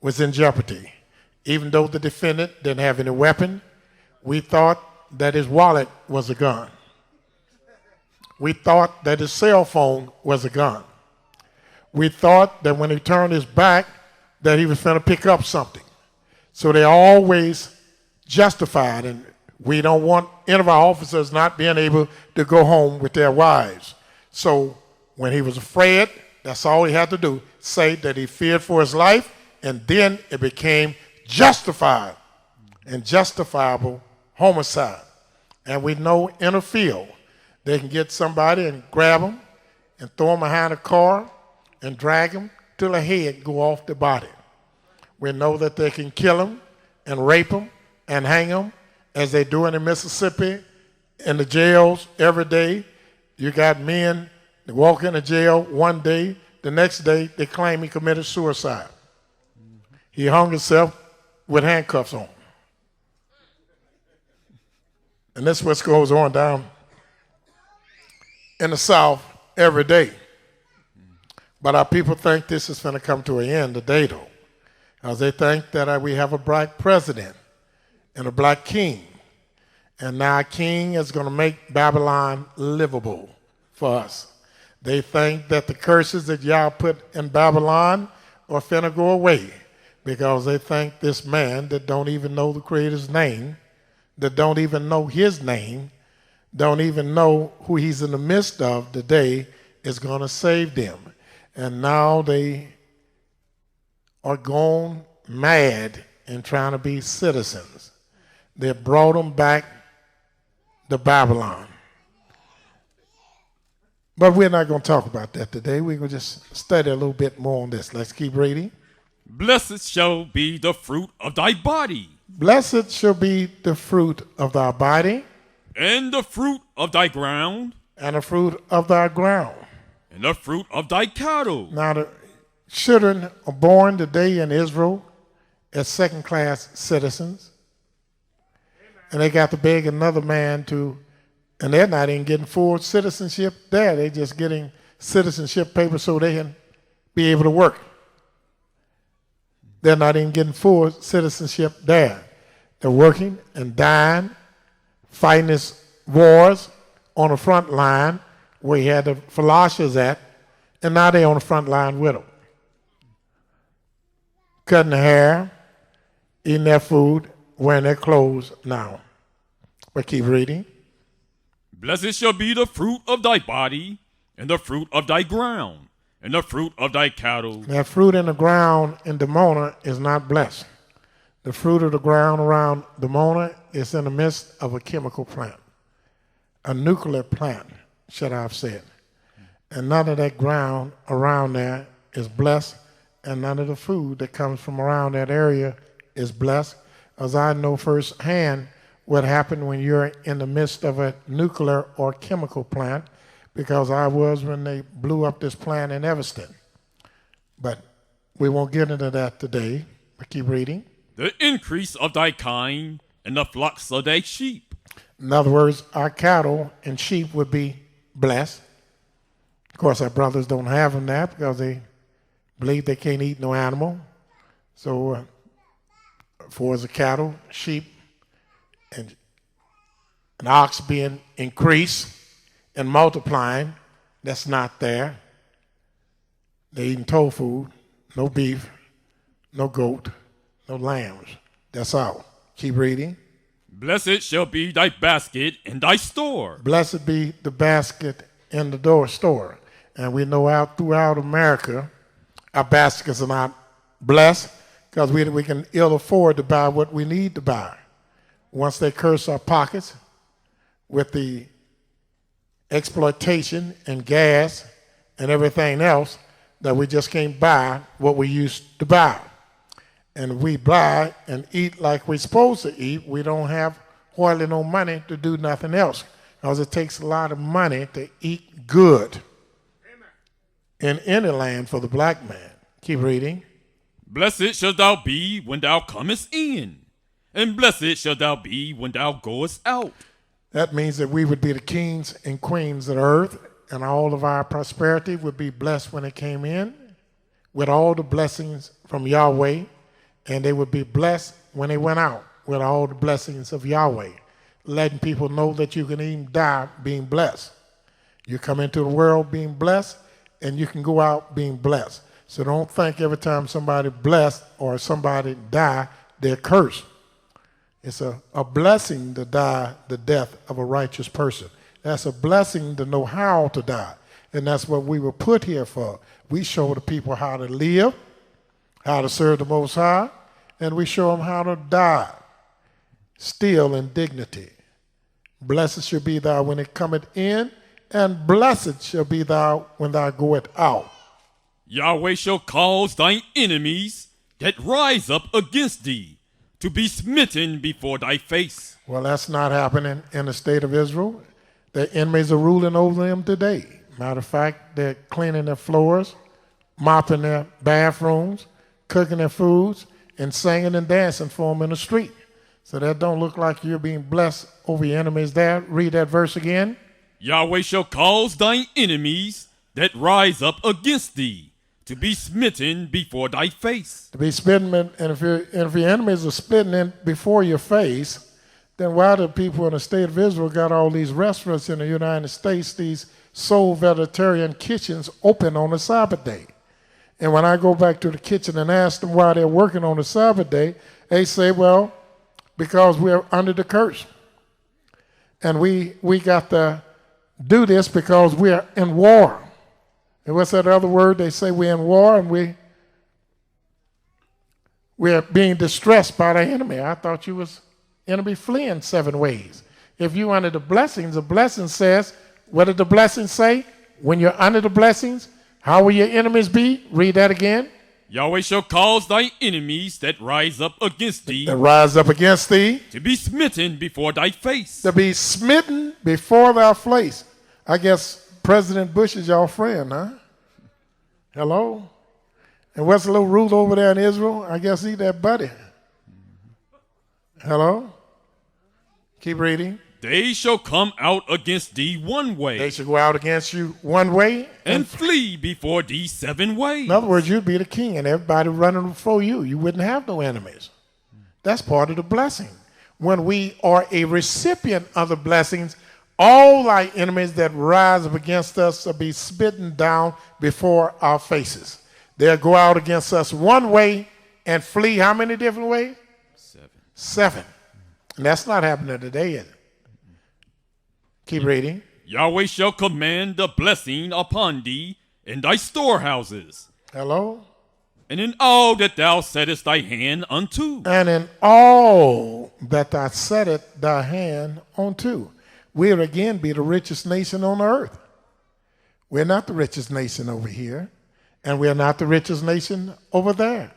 was in jeopardy. Even though the defendant didn't have any weapon, we thought that his wallet was a gun. We thought that his cell phone was a gun. We thought that when he turned his back, that he was going to pick up something. So they always justified, and we don't want any of our officers not being able to go home with their wives. So when he was afraid, that's all he had to do, say that he feared for his life, and then it became justified and justifiable homicide. And we know in a field, they can get somebody and grab them and throw them behind a car and drag them till the head go off the body. We know that they can kill them and rape them and hang them, as they do in Mississippi in the jails every day. You got men that walk into jail one day, the next day they claim he committed suicide. He hung himself with handcuffs on. And that's what goes on down in the South every day. But our people think this is going to come to an end today, though, because they think that we have a black president and a black king. And now our king is going to make Babylon livable for us. They think that the curses that Yah put in Babylon are finna go away, because they think this man that don't even know the Creator's name, that don't even know his name, don't even know who he's in the midst of today, is going to save them. And now they are gone mad and trying to be citizens. They brought them back to Babylon. But we're not going to talk about that today. We're going to just study a little bit more on this. Let's keep reading. Blessed shall be the fruit of thy body. Blessed shall be the fruit of thy body. And the fruit of thy ground. And the fruit of thy ground. And the fruit of thy cattle. Now the children are born today in Israel as second-class citizens. And they got to beg another man to, and they're not even getting full citizenship there. They're just getting citizenship papers so they can be able to work. They're not even getting full citizenship there. They're working and dying, fighting these wars on the front line where he had the Philosophians at, and now they're on the front line with them. Cutting their hair, eating their food, wearing their clothes now. But keep reading. Blessed shall be the fruit of thy body, and the fruit of thy ground, and the fruit of thy cattle. That fruit in the ground in Dimona is not blessed. The fruit of the ground around Dimona is in the midst of a chemical plant, a nuclear plant, should I have said. And none of that ground around there is blessed, and none of the food that comes from around that area is blessed, as I know firsthand what happened when you're in the midst of a nuclear or chemical plant, because I was when they blew up this plant in Evanston. But we won't get into that today, but keep reading. The increase of thy kind and the flocks of thy sheep. In other words, our cattle and sheep would be blessed. Of course, our brothers don't have them now because they believe they can't eat no animal. So for the cattle, sheep, and an ox being increased and multiplying, that's not there. They're eating tofu, no beef, no goat, no lambs. That's all. Keep reading. Blessed shall be thy basket and thy store. Blessed be the basket in the store. And we know out throughout America, our baskets are not blessed because we can ill afford to buy what we need to buy. Once they curse our pockets with the exploitation and gas and everything else, that we just can't buy what we used to buy. And we buy and eat like we're supposed to eat. We don't have hardly no money to do nothing else, because it takes a lot of money to eat good in any land for the black man. Keep reading. Blessed shalt thou be when thou comest in, and blessed shalt thou be when thou goest out. That means that we would be the kings and queens of the earth, and all of our prosperity would be blessed when it came in, with all the blessings from Yahweh. and they would be blessed when they went out with all the blessings of Yahweh, letting people know that you can even die being blessed. You come into the world being blessed, and you can go out being blessed. So don't think every time somebody blessed or somebody die, they're cursed. It's a blessing to die the death of a righteous person. That's a blessing to know how to die. And that's what we were put here for. We show the people how to live, how to serve the Most High, and we show them how to die, still in dignity. Blessed shall be thou when it cometh in, and blessed shall be thou when thou goest out. Yahweh shall cause thine enemies that rise up against thee to be smitten before thy face. Well, that's not happening in the state of Israel. The enemies are ruling over them today. Matter of fact, they're cleaning their floors, mopping their bathrooms, cooking their foods, and singing and dancing for them in the street. So that don't look like you're being blessed over your enemies there. Read that verse again. Yahweh shall cause thine enemies that rise up against thee to be smitten before thy face. To be smitten, and if your enemies are spitting in before your face, then why do people in the state of Israel got all these restaurants in the United States, these sole vegetarian kitchens open on the Sabbath day? And when I go back to the kitchen and ask them why they're working on the Sabbath day, they say, well, because we're under the curse. And we got to do this because we're in war. And what's that other word? They say we're in war and we're being distressed by the enemy. I thought you was enemy fleeing 7 ways. If you under the blessing says, what did the blessing say? When you're under the blessings, how will your enemies be? Read that again. Yahweh shall cause thy enemies that rise up against thee to be smitten before thy face. To be smitten before thy face. I guess President Bush is your friend, huh? Hello? And what's the little rule over there in Israel? I guess he's that buddy. Hello? Keep reading. They shall come out against thee one way. They shall go out against you one way. And flee before thee 7 ways. In other words, you'd be the king and everybody running before you. You wouldn't have no enemies. That's part of the blessing. When we are a recipient of the blessings, all thy enemies that rise up against us will be smitten down before our faces. They'll go out against us one way and flee how many different ways? 7. And that's not happening today, is it? Keep reading. Yahweh shall command the blessing upon thee in thy storehouses. Hello? And in all that thou settest thy hand unto. And in all that thou settest thy hand unto. We'll again be the richest nation on earth. We're not the richest nation over here, and we're not the richest nation over there.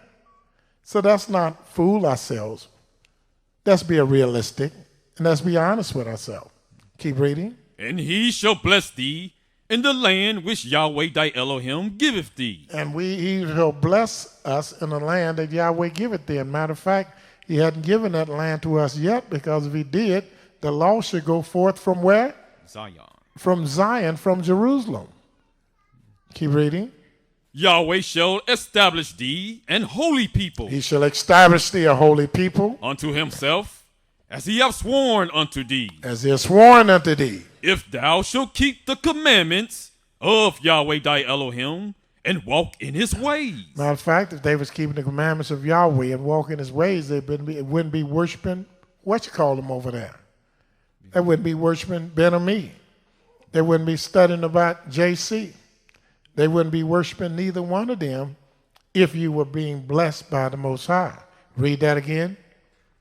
So let's not fool ourselves. Let's be realistic, and let's be honest with ourselves. Keep reading. And he shall bless thee in the land which Yahweh thy Elohim giveth thee. And he shall bless us in the land that Yahweh giveth thee. And matter of fact, he hadn't given that land to us yet, because if he did, the law should go forth from where? Zion. From Zion, from Jerusalem. Keep reading. Yahweh shall establish thee an holy people. He shall establish thee a holy people. Unto himself, as he hath sworn unto thee. As he hath sworn unto thee. If thou shalt keep the commandments of Yahweh thy Elohim, and walk in his ways. Matter of fact, if they was keeping the commandments of Yahweh and walk in his ways, it wouldn't be worshiping, what you call them over there? They wouldn't be worshiping Ben Ami. They wouldn't be studying about JC. They wouldn't be worshiping neither one of them if you were being blessed by the Most High. Read that again.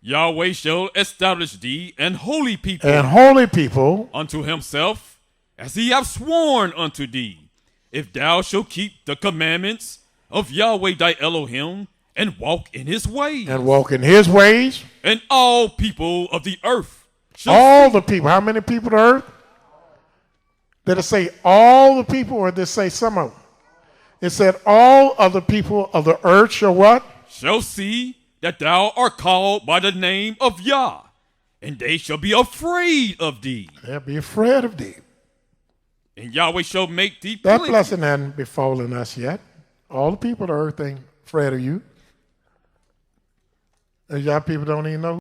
Yahweh shall establish thee an holy people. And holy people. Unto himself, as he hath sworn unto thee. If thou shalt keep the commandments of Yahweh thy Elohim, and walk in his ways. And walk in his ways. And all people of the earth. All the people. How many people on earth? Did it say all the people, or did it say some of them? It said all of the people of the earth shall what? Shall see that thou art called by the name of Yah, and they shall be afraid of thee. They'll be afraid of thee. And Yahweh shall make thee that plenty. Blessing hasn't befallen us yet. All the people of the earth ain't afraid of you. Y'all people don't even know